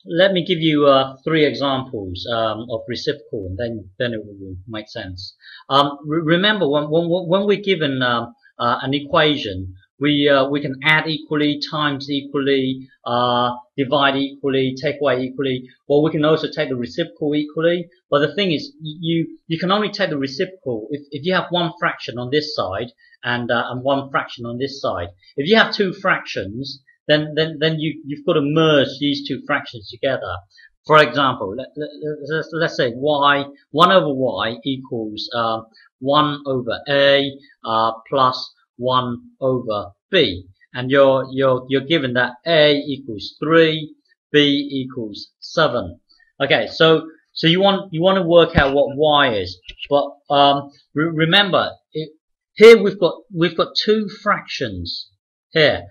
let me give you three examples of reciprocal, and then it will make sense. Remember, when we're given an equation, we can add equally, times equally, divide equally, take away equally. Well, we can also take the reciprocal equally. But the thing is, you can only take the reciprocal if you have one fraction on this side and one fraction on this side. If you have two fractions, then you've got to merge these two fractions together. For example, let's say 1 over y equals 1 over a plus 1 over b, and you're given that a equals 3, b equals 7. Okay, so you want to work out what y is, but remember here we've got two fractions here.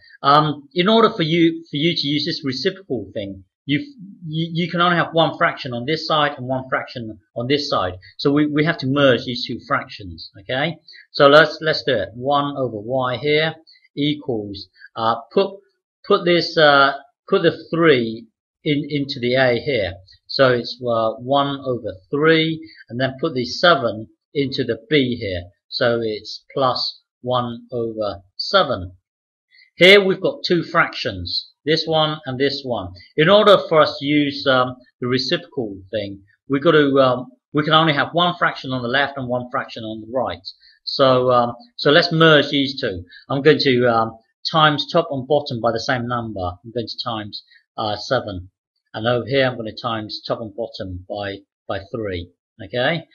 In order for you to use this reciprocal thing, you can only have one fraction on this side and one fraction on this side. So we have to merge these two fractions. Okay. So let's do it. 1 over y here equals put the 3 into the a here. So it's 1 over 3, and then put the 7 into the b here. So it's plus 1 over 7. Here we've got two fractions, this one and this one. In order for us to use the reciprocal thing, we can only have one fraction on the left and one fraction on the right. So let's merge these two. I'm going to times top and bottom by the same number. I'm going to times 7, and over here I'm going to times top and bottom by 3. Okay.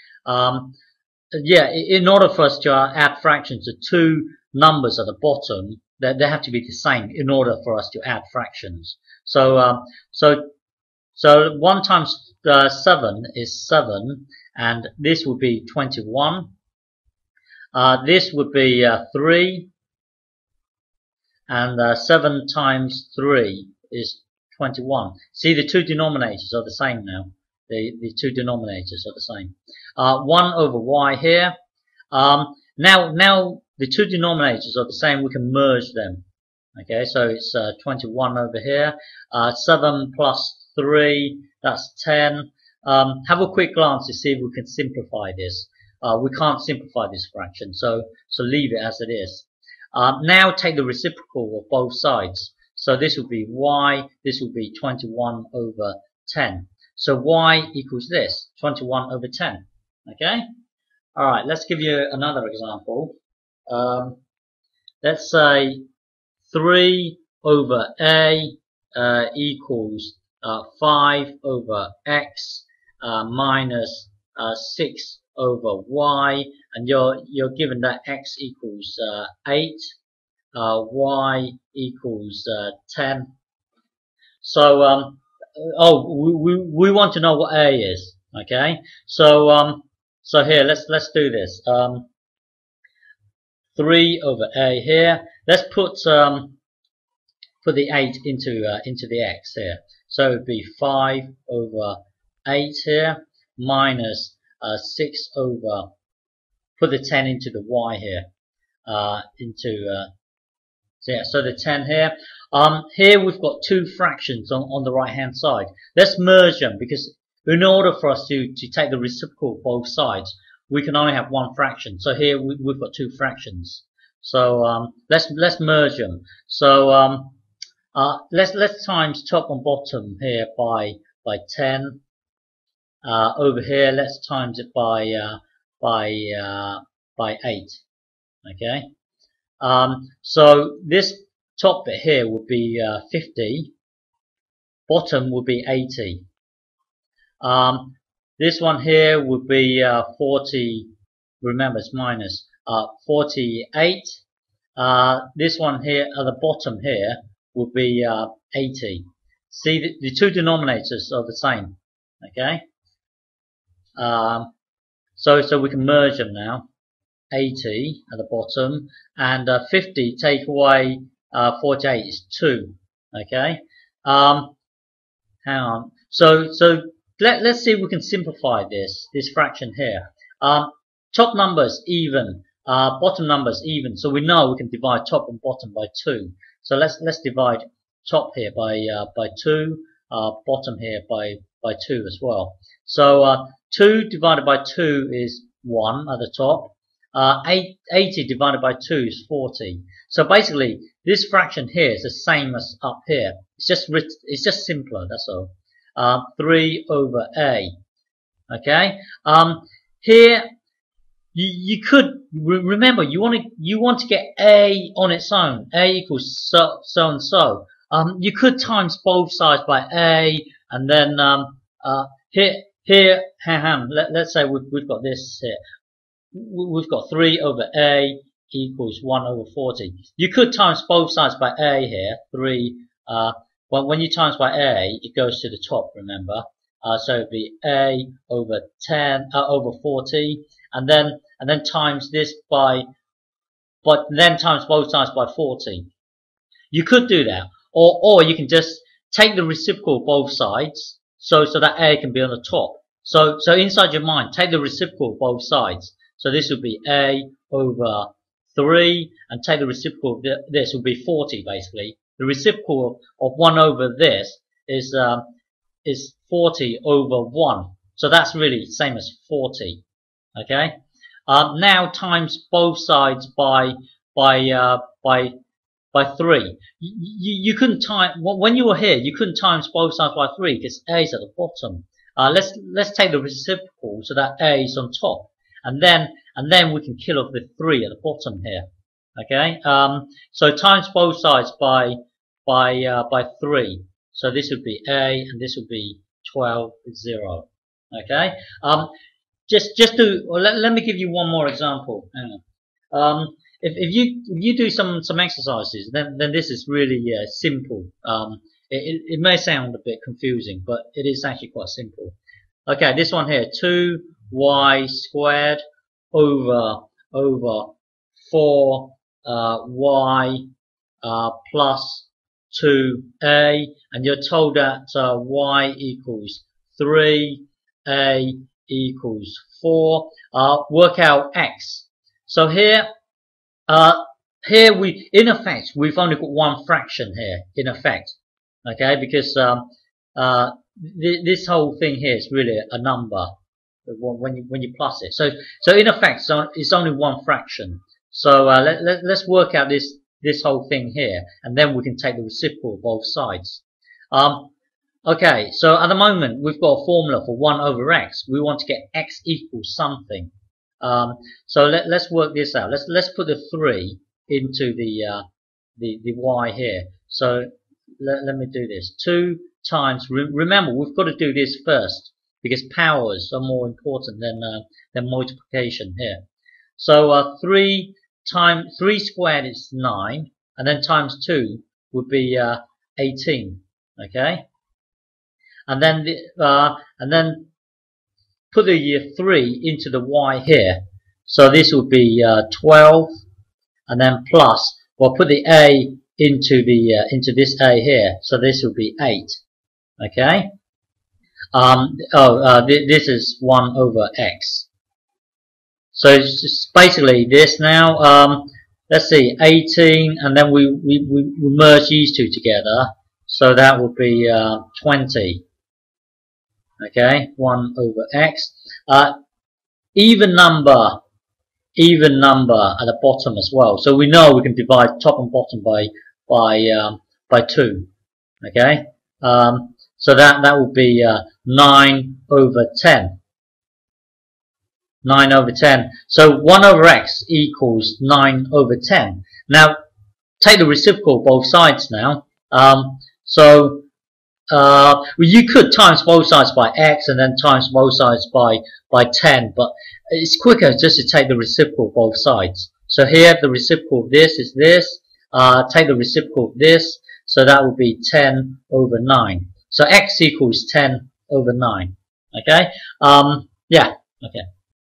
Yeah. In order for us to add fractions, the two numbers at the bottom, they have to be the same in order for us to add fractions. So 1 times 7 is 7, and this would be 21. This would be 3, and 7 times 3 is 21. See, the two denominators are the same now. The two denominators are the same. 1 over y here. Now the two denominators are the same. We can merge them. Okay, so it's 21 over here. 7 plus 3, that's 10. Have a quick glance to see if we can simplify this. We can't simplify this fraction, so leave it as it is. Now take the reciprocal of both sides. So this will be y, this will be 21 over 10. So y equals this, 21 over 10. Okay? Alright, let's give you another example. Let's say 3 over a equals 5 over x minus 6 over y, and you're given that x equals 8, y equals 10. So we want to know what a is. Okay, so here let's do this. 3 over a here. Let's put the 8 into the x here. So it would be 5 over 8 here minus 6 over. Put the 10 into the y here. So the 10 here. Here we've got two fractions on the right hand side. Let's merge them, because in order for us to take the reciprocal of both sides, we can only have one fraction. So here we've got two fractions. So let's merge them. So let's times top and bottom here by 10. Over here let's times it by 8. Okay. So this top bit here would be 50. Bottom would be 80. This one here would be 40. Remember, it's minus 48. This one here at the bottom here would be 80. See, the two denominators are the same. Okay. So we can merge them now. 80 at the bottom, and 50 take away 48 is 2. Okay. Hang on. So let's see if we can simplify this fraction here. Top numbers even, bottom numbers even. So we know we can divide top and bottom by 2. So let's divide top here by 2, bottom here by 2 as well. So 2 divided by 2 is 1 at the top. 80 divided by 2 is 40. So basically, this fraction here is the same as up here. It's just simpler. That's all. 3 over a. Okay. Here you could remember you want to get a on its own. A equals so and so. You could times both sides by a, and then here let's say we've got this here. We've got 3 over a equals 1 over 40. You could times both sides by a here. 3. When you times by a, it goes to the top. Remember. So it'd be a over 10 over 40, and then times this by, but then times both sides by 40. You could do that, or you can just take the reciprocal of both sides, so that a can be on the top. So inside your mind, take the reciprocal of both sides. So this would be a over 3, and take the reciprocal of this would be 40 basically. The reciprocal of 1 over this is 40 over 1. So that's really the same as 40. Okay. Now times both sides by 3. You couldn't time when you were here. You couldn't times both sides by 3 because a is at the bottom. Let's take the reciprocal so that a is on top, and then we can kill off the 3 at the bottom here. Okay. So times both sides by 3. So this would be a, and this would be 12, 0. Okay. Let me give you one more example. Hang on. If you do some exercises, then this is really simple. It may sound a bit confusing, but it is actually quite simple. Okay, this one here, 2y squared over 4y plus 2a, and you're told that y equals 3, a equals 4. Work out x. So here in effect we've only got one fraction here in effect. Okay, because this whole thing here is really a number when you plus it. So in effect, it's only one fraction. So let's work out this whole thing here, and then we can take the reciprocal of both sides. Okay, so at the moment we've got a formula for 1 over x. We want to get x equals something. So let's work this out. Let's put the 3 into the y here. So let me do this. 2 times. Remember, we've got to do this first because powers are more important than multiplication here. So 3 squared is 9, and then times 2 would be 18. Okay, and then put the 3 into the y here. So this would be 12, and then plus. Well, put the a into this a here. So this would be 8. Okay. This is 1 over x. So it's just basically this now. Let's see, 18, and then we merge these two together. So that would be 20. Okay, 1 over x. Even number at the bottom as well. So we know we can divide top and bottom by 2. Okay. So that would be 9 over 10. 9 over 10. So 1 over x equals 9 over 10. Now take the reciprocal both sides now. You could times both sides by x and then times both sides by 10, but it's quicker just to take the reciprocal both sides. So here the reciprocal of this is this. Take the reciprocal of this, so that would be 10 over 9. So x equals 10 over 9. Okay. Yeah. Okay.